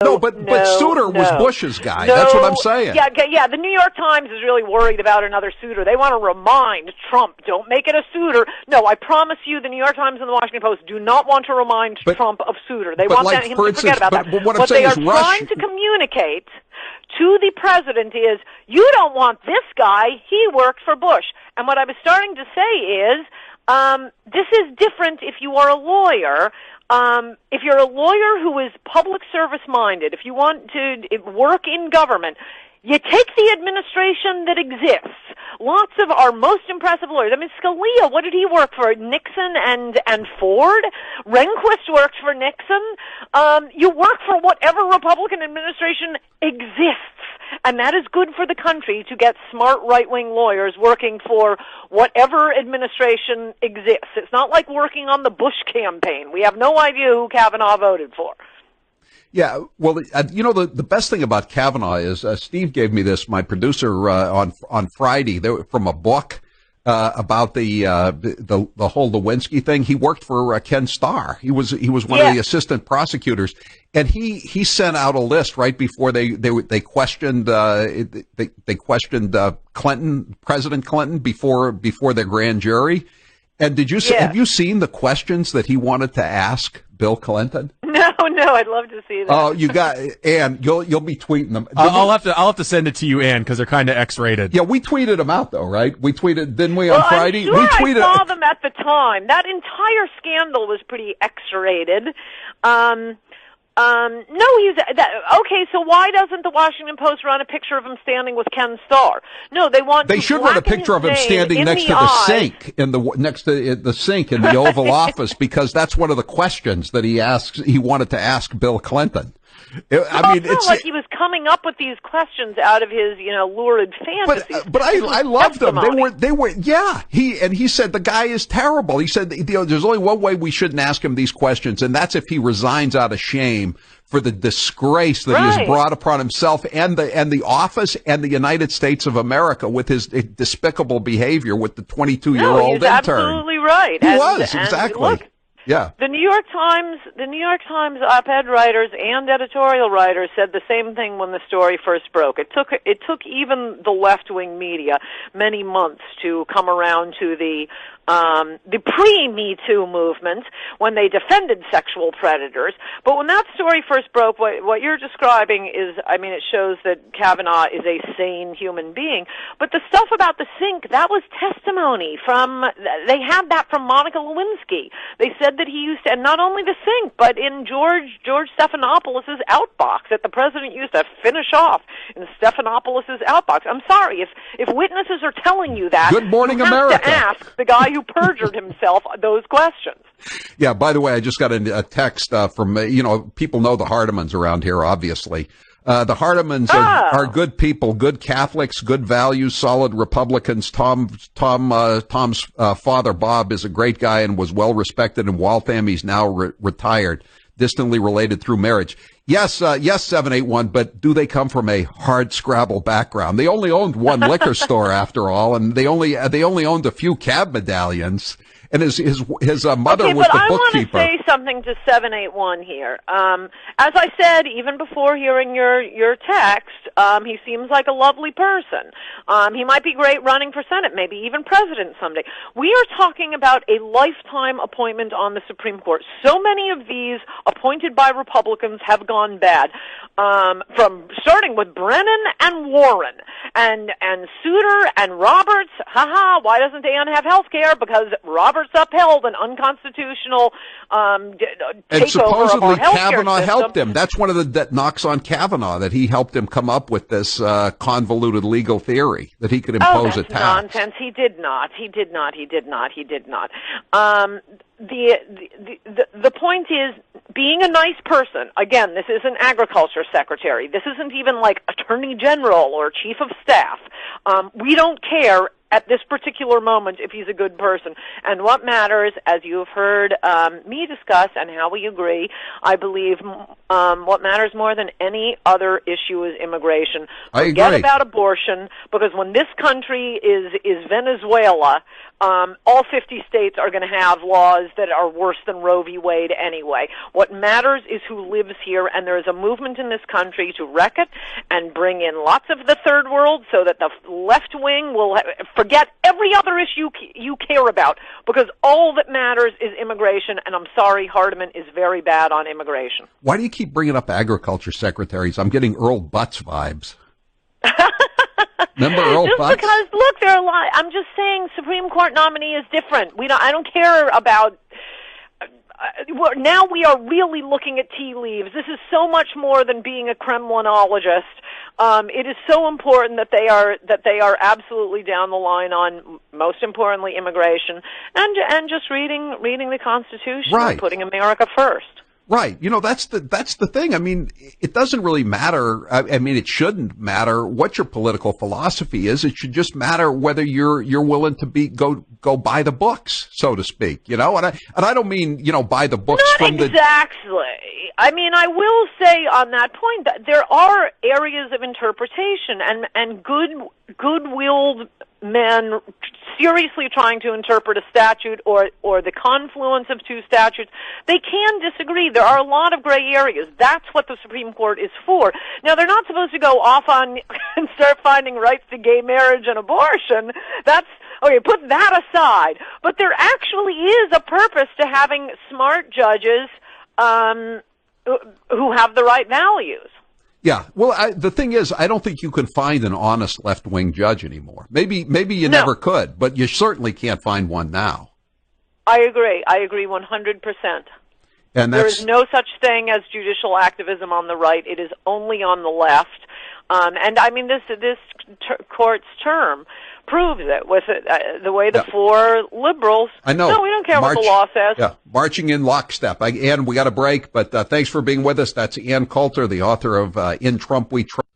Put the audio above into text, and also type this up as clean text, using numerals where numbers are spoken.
No, but Souter was Bush's guy. That's what I'm saying. Yeah. The New York Times is really worried about another Souter. They want to remind Trump, don't make it a Souter. No, I promise you, the New York Times and the Washington Post do not want to remind Trump of Souter. They want him to forget about that. But what they are trying to communicate to the president is, you don't want this guy. He worked for Bush. And what I was starting to say is, this is different if you are a lawyer. If you're a lawyer who is public service minded, if you want to work in government, you take the administration that exists. Lots of our most impressive lawyers. I mean, Scalia, what did he work for? Nixon and Ford? Rehnquist worked for Nixon. You work for whatever Republican administration exists. And that is good for the country to get smart right-wing lawyers working for whatever administration exists. It's not like working on the Bush campaign. We have no idea who Kavanaugh voted for. Yeah, well, the best thing about Kavanaugh is Steve gave me this, my producer, on Friday from a book about the whole Lewinsky thing. He worked for Ken Starr. He was one of the assistant prosecutors, and he sent out a list right before they questioned Clinton, President Clinton, before their grand jury. And have you seen the questions that he wanted to ask Bill Clinton? No, I'd love to see that. Oh, you got, Ann, you'll be tweeting them. I'll have to send it to you, Ann, because they're kind of X-rated. Yeah, we tweeted them out though, right? We tweeted, didn't we, on Friday? I'm sure I saw them at the time. That entire scandal was pretty X-rated. Okay, so why doesn't the Washington Post run a picture of him standing with Ken Starr? No, they should run a picture of him standing next to the sink next to the sink in the Oval Office, because that's one of the questions that he wanted to ask Bill Clinton. It's like he was coming up with these questions out of his, lurid fantasies. But I loved them. He said the guy is terrible. He said, there's only one way we shouldn't ask him these questions, and that's if he resigns out of shame for the disgrace that he has brought upon himself and the office and the United States of America with his despicable behavior with the 22-year-old intern. Absolutely right. He was, exactly. Look, yeah. The New York Times op-ed writers and editorial writers said the same thing when the story first broke. It took even the left-wing media many months to come around to the pre-Me Too movement when they defended sexual predators. But when that story first broke, what you're describing is, it shows that Kavanaugh is a sane human being. But the stuff about the sink, that was testimony they had that from Monica Lewinsky. They said that he used to, and not only the sink, but in George Stephanopoulos' outbox, that the president used to finish off in Stephanopoulos' outbox. I'm sorry, if witnesses are telling you that, Good Morning you have America. to ask the guy who perjured himself those questions. Yeah, by the way, I just got a text from, people know the Hardimans around here, obviously. The Hardimans are good people, good Catholics, good values, solid Republicans. Tom's father, Bob, is a great guy and was well respected in Waltham. He's now retired, distantly related through marriage. Yes, 781, but do they come from a hard scrabble background? They only owned one liquor store after all, and they only owned a few cab medallions. And his mother was the bookkeeper. I want to say something to 781 here. As I said, even before hearing your text, he seems like a lovely person. He might be great running for Senate, maybe even president someday. We are talking about a lifetime appointment on the Supreme Court. So many of these appointed by Republicans have gone bad. From starting with Brennan and Warren and Souter and Roberts. Why doesn't Ann have health care? Because Roberts upheld an unconstitutional takeover and supposedly of our healthcare Kavanaugh system. helped him. That's one of the knocks on Kavanaugh, that he helped him come up with this convoluted legal theory that he could impose a tax. Nonsense. He did not. The point is, being a nice person, again, this isn't agriculture secretary. This isn't even like attorney general or chief of staff. We don't care at this particular moment if he's a good person. And what matters, as you have heard me discuss and how we agree, I believe what matters more than any other issue is immigration. Forget about abortion, because when this country is Venezuela, all 50 states are going to have laws that are worse than Roe v. Wade anyway. What matters is who lives here, and there is a movement in this country to wreck it and bring in lots of the third world so that the left wing will forget every other issue you care about, because all that matters is immigration, and I'm sorry, Hardeman is very bad on immigration. Why do you keep bringing up agriculture secretaries? I'm getting Earl Butz vibes. Remember Earl Butz? Because, look, there are a lot. I'm just saying Supreme Court nominee is different. I don't care about... now we are really looking at tea leaves. This is so much more than being a Kremlinologist. It is so important that they are absolutely down the line on, most importantly, immigration and just reading the Constitution, right, and putting America first. Right. That's the thing. I mean, it doesn't really matter. I mean, it shouldn't matter what your political philosophy is. It should just matter whether you're willing to go buy the books, so to speak, And I don't mean, buy the books from exactly. I mean, I will say on that point that there are areas of interpretation and good-willed men seriously trying to interpret a statute or the confluence of two statutes. They can disagree. There are a lot of gray areas. That's what the Supreme Court is for. Now, they're not supposed to go off on and start finding rights to gay marriage and abortion. Okay, put that aside. But there actually is a purpose to having smart judges who have the right values. Yeah. Well, the thing is, I don't think you can find an honest left-wing judge anymore. Maybe you never could, but you certainly can't find one now. I agree 100%. And there is no such thing as judicial activism on the right. It is only on the left. And I mean, this court's term proves it with the way the four liberals. I know. No, we don't care what the law says. Yeah, marching in lockstep. Ann, we got a break, but thanks for being with us. That's Ann Coulter, the author of In Trump We Trust.